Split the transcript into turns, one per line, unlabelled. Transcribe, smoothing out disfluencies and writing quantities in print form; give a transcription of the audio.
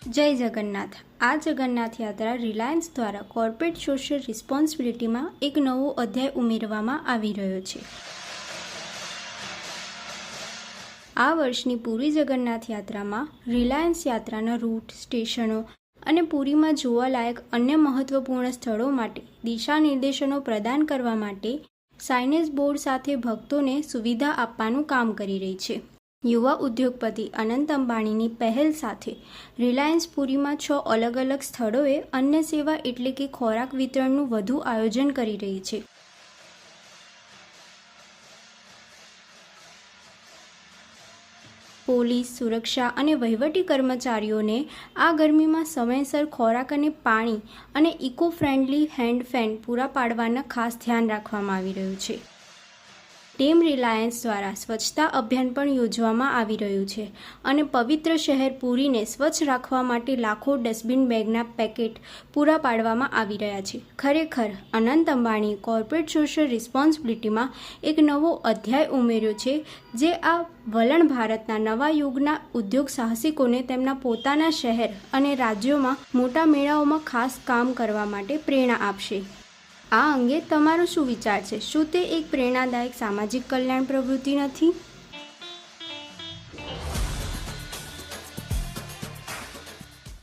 જય જગન્નાથ। આ જગન્નાથ યાત્રા રિલાયન્સ દ્વારા કોર્પોરેટ સોશિયલ રિસ્પોન્સિબિલિટીમાં એક નવો અધ્યાય ઉમેરવામાં આવી રહ્યો છે। આ વર્ષની પુરી જગન્નાથ યાત્રામાં રિલાયન્સ યાત્રાના રૂટ, સ્ટેશનો અને પુરીમાં જોવાલાયક અન્ય મહત્વપૂર્ણ સ્થળો માટે દિશા નિર્દેશનો પ્રદાન કરવા માટે સાઇનેજ બોર્ડ સાથે ભક્તોને સુવિધા આપવાનું કામ કરી રહી છે। યુવા ઉદ્યોગપતિ અનંત અંબાણીની પહેલ સાથે રિલાયન્સ પુરીમાં 6 અલગ અલગ સ્થળોએ અન્ય સેવા એટલે કે ખોરાક વિતરણનું વધુ આયોજન કરી રહી છે। પોલીસ, સુરક્ષા અને વહીવટી કર્મચારીઓને આ ગરમીમાં સમયસર ખોરાક અને પાણી અને ઇકો ફ્રેન્ડલી હેન્ડ ફેન પૂરા પાડવાના ખાસ ધ્યાન રાખવામાં આવી રહ્યું છે। ટીમ રિલાયન્સ દ્વારા સ્વચ્છતા અભિયાન પણ યોજવામાં આવી રહ્યું છે અને પવિત્ર શહેર પુરીને સ્વચ્છ રાખવા માટે લાખો ડસ્ટબિન બેગના પેકેટ પૂરા પાડવામાં આવી રહ્યા છે। ખરેખર અનંત અંબાણીએ કોર્પોરેટ સોશિયલ રિસ્પોન્સિબિલિટીમાં એક નવો અધ્યાય ઉમેર્યો છે, જે આ વલણ ભારતના નવા યુગના ઉદ્યોગ સાહસિકોને તેમના પોતાના શહેર અને રાજ્યોમાં મોટા મેળાઓમાં ખાસ કામ કરવા માટે પ્રેરણા આપશે। આ અંગે તમારો શું વિચાર છે? શું તે એક પ્રેરણાદાયક સામાજિક કલ્યાણ પ્રવૃત્તિ નથી?